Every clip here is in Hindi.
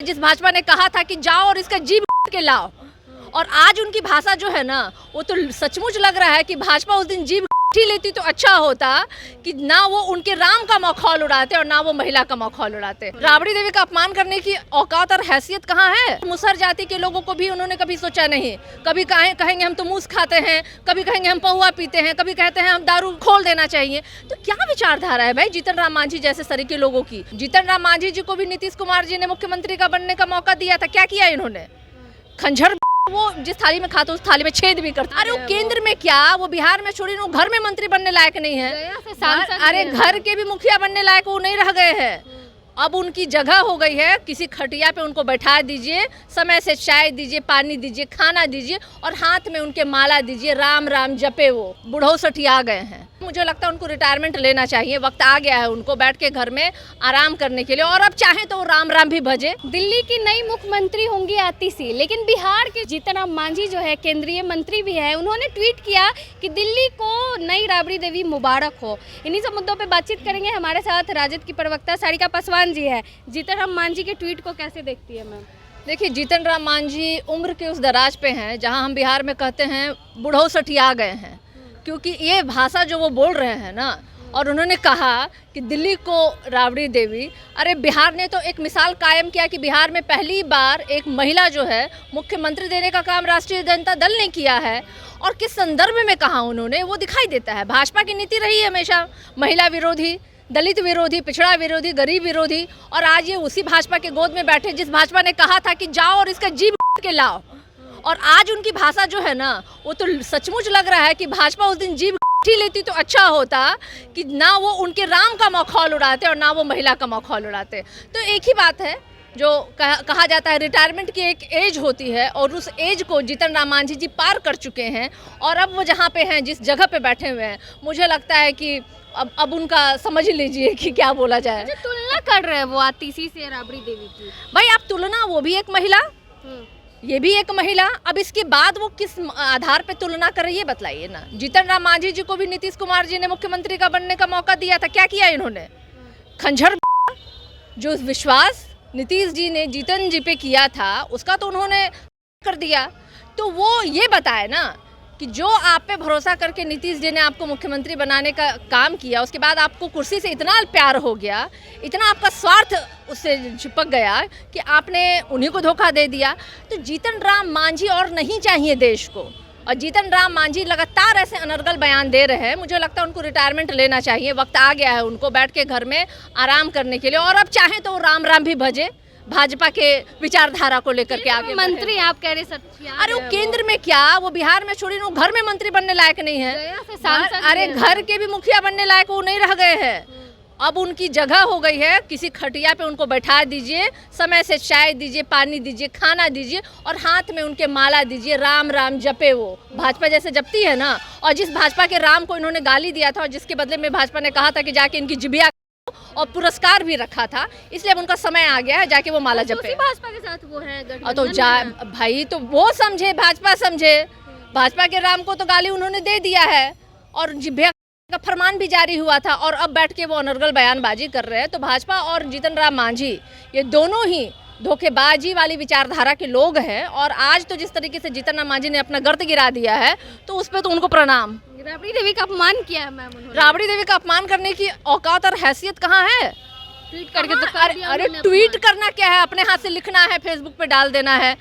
जिस भाजपा ने कहा था कि जाओ और इसका जीभ के लाओ, और आज उनकी भाषा जो है ना, वो तो सचमुच लग रहा है कि भाजपा उस दिन जीभ ही लेती तो अच्छा होता कि ना वो उनके राम का मखौल उड़ाते और ना वो महिला का मखौल उड़ाते। राबड़ी देवी का अपमान करने की औकात और हैसियत कहाँ है? मुसहर जाति के लोगों को भी उन्होंने कभी सोचा नहीं। कभी कहेंगे हम तो मूस खाते हैं, कभी कहेंगे हम पहुआ पीते हैं, कभी कहते हैं हम दारू खोल देना चाहिए। तो क्या विचारधारा है भाई जीतन राम मांझी जैसे सरीके लोगों की? जीतन राम मांझी जी को भी नीतीश कुमार जी ने मुख्यमंत्री का बनने का मौका दिया था, क्या किया इन्होंने? खंजर वो जिस थाली में खाते उस थाली में छेद भी करते। अरे वो केंद्र में क्या, वो बिहार में छोड़ी, वो घर में मंत्री बनने लायक नहीं है। अरे घर के भी मुखिया बनने लायक वो नहीं रह गए हैं। अब उनकी जगह हो गई है, किसी खटिया पे उनको बैठा दीजिए, समय से चाय दीजिए, पानी दीजिए, खाना दीजिए और हाथ में उनके माला दीजिए, राम राम जपे। वो बुढ़ो सठिया गए हैं। मुझे लगता है उनको रिटायरमेंट लेना चाहिए, वक्त आ गया है उनको बैठ के घर में आराम करने के लिए, और अब चाहे तो राम राम भी भजे। दिल्ली की नई मुख्यमंत्री होंगी आतिशी, लेकिन बिहार के जीतन राम मांझी जो है केंद्रीय मंत्री भी है, उन्होंने ट्वीट किया कि दिल्ली को नई राबड़ी देवी मुबारक हो। इन्हीं सब मुद्दों पे बातचीत करेंगे। हमारे साथ राजद की प्रवक्ता सारिका पासवान जी है। जीतन राम मांझी के ट्वीट को कैसे देखती है मैम? देखिए, जीतन राम मांझी उम्र के उस दराज पे हैं जहां हम बिहार में कहते हैं बुढ़ो सठिया गए हैं, क्योंकि ये भाषा जो वो बोल रहे हैं ना, और उन्होंने कहा कि दिल्ली को राबड़ी देवी। अरे बिहार ने तो एक मिसाल कायम किया कि बिहार में पहली बार एक महिला जो है मुख्यमंत्री देने का काम राष्ट्रीय जनता दल ने किया है, और किस संदर्भ में कहा उन्होंने वो दिखाई देता है। भाजपा की नीति रही है हमेशा महिला विरोधी, दलित विरोधी, पिछड़ा विरोधी, गरीब विरोधी, और आज ये उसी भाजपा के गोद में बैठे जिस भाजपा ने कहा था कि जाओ और इसका जीभ के लाओ, और आज उनकी भाषा जो है ना, वो तो सचमुच लग रहा है कि भाजपा उस दिन जीभ ही लेती तो अच्छा होता कि ना वो उनके राम का मखौल उड़ाते और ना वो महिला का मखौल उड़ाते। तो एक ही बात है जो कहा जाता है, रिटायरमेंट की एक एज होती है, और उस एज को जीतन राम मांझी जी पार कर चुके हैं, और अब वो जहाँ पे हैं, जिस जगह पे बैठे हुए हैं, मुझे लगता है कि अब उनका समझ ही लीजिए कि क्या बोला जाए। तुलना कर रहे हैं वो आतिशी से राबड़ी देवी की। भाई आप तुलना, वो भी एक महिला, ये भी एक महिला, अब इसके बाद वो किस आधार पे तुलना कर रही है बताइए ना। जीतन राम मांझी जी को भी नीतीश कुमार जी ने मुख्यमंत्री का बनने का मौका दिया था, क्या किया इन्होंने? खंजर जो विश्वास नीतीश जी ने जीतन जी पे किया था उसका तो उन्होंने कर दिया। तो वो ये बताए ना कि जो आप पे भरोसा करके नीतीश जी ने आपको मुख्यमंत्री बनाने का काम किया, उसके बाद आपको कुर्सी से इतना प्यार हो गया, इतना आपका स्वार्थ उससे चिपक गया कि आपने उन्हीं को धोखा दे दिया। तो जीतन राम मांझी और नहीं चाहिए देश को, और जीतन राम मांझी लगातार ऐसे अनर्गल बयान दे रहे हैं। मुझे लगता है उनको रिटायरमेंट लेना चाहिए, वक्त आ गया है उनको बैठ के घर में आराम करने के लिए, और अब चाहे तो राम राम भी भजे, भाजपा के विचारधारा को लेकर के आगे मंत्री आप कह रहे सच्ची। अरे वो केंद्र में क्या, वो बिहार में छोड़ी, वो घर में मंत्री बनने लायक नहीं है। अरे घर के भी मुखिया बनने लायक वो नहीं रह गए हैं। अब उनकी जगह हो गई है, किसी खटिया पे उनको बैठा दीजिए, समय से चाय दीजिए, पानी दीजिए, खाना दीजिए, और हाथ में उनके माला दीजिए, राम राम जपे। वो भाजपा जैसे जपती है ना, और जिस भाजपा के राम को इन्होंने गाली दिया था और जिसके बदले में भाजपा ने कहा था कि जाके इनकी जिबिया और पुरस्कार भी रखा था, इसलिए अब उनका समय आ गया है जाके वो माला जपे। भाजपा के साथ वो है तो भाई तो वो समझे, भाजपा समझे, भाजपा के राम को तो गाली उन्होंने दे दिया है, और जिभ्या का फरमान भी जारी हुआ था, और अब बैठ के वो अनर्गल बयानबाजी कर रहे हैं। तो भाजपा और जीतन राम मांझी ये दोनों ही धोखेबाजी वाली विचारधारा के लोग हैं, और आज तो जिस तरीके से जीतन राम मांझी ने अपना गर्द गिरा दिया है, तो उस पर तो उनको प्रणाम। राबड़ी देवी का अपमान किया है मैम उन्होंने। राबड़ी देवी का अपमान करने की औकात और हैसियत कहाँ है? ट्वीट करके तो अरे ट्वीट करना क्या है, अपने हाथ से लिखना है, फेसबुक पे डाल देना है।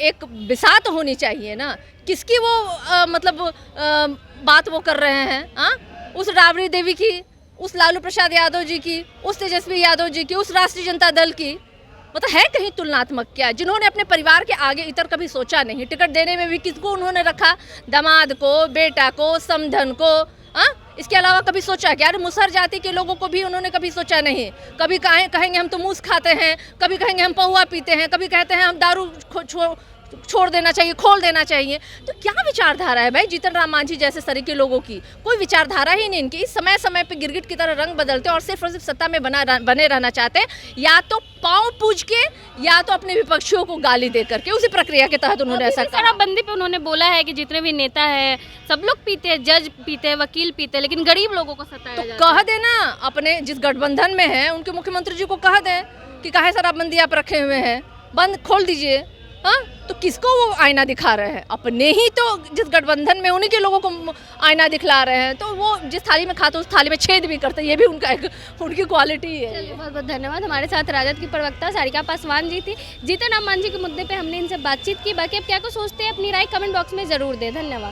एक बिसात होनी चाहिए ना, किसकी वो बात वो कर रहे हैं? उस राबड़ी देवी की, उस लालू प्रसाद यादव जी की, उस तेजस्वी यादव जी की, उस राष्ट्रीय जनता दल की, मतलब है कहीं तुलनात्मक क्या? जिन्होंने अपने परिवार के आगे इतर कभी सोचा नहीं। टिकट देने में भी किसको उन्होंने रखा? दामाद को, बेटा को, समधन को। इसके अलावा कभी सोचा क्या? अरे मुसहर जाति के लोगों को भी उन्होंने कभी सोचा नहीं। कभी कहेंगे हम तो मूस खाते हैं, कभी कहेंगे हम पहुआ पीते हैं, कभी कहते हैं हम दारू छोड़ देना चाहिए, खोल देना चाहिए। तो क्या विचारधारा है भाई जीतन राम मांझी जैसे सरीके लोगों की? कोई विचारधारा ही नहीं इनकी। इस समय समय पे गिरगिट की तरह रंग बदलते और सिर्फ सत्ता में बने रहना चाहते हैं, या तो पांव पूज के या तो अपने विपक्षियों को गाली दे करके। उसी प्रक्रिया के तहत उन्होंने ऐसा कहा। शराबबंदी पे उन्होंने बोला है कि जितने भी नेता है सब लोग पीते हैं, जज पीते हैं, वकील पीते हैं, लेकिन गरीब लोगों को सताया तो कह देना, अपने जिस गठबंधन में है उनके मुख्यमंत्री जी को कह दें कि काहे शराबबंदी आप रखे हुए हैं, बंद खोल दीजिए। हाँ, तो किसको वो आईना दिखा रहे हैं? अपने ही तो जिस गठबंधन में उन्हीं के लोगों को आईना दिखला रहे हैं। तो वो जिस थाली में खाते उस थाली में छेद भी करते, ये भी उनका एक उनकी क्वालिटी है। चलिए, बहुत बहुत धन्यवाद। हमारे साथ राजद की प्रवक्ता सारिका पासवान जी थी। जीतन राम मांझी के मुद्दे पे हमने इनसे बातचीत की। बाकी आप क्या कुछ सोचते हैं अपनी राय कमेंट बॉक्स में ज़रूर दें। धन्यवाद।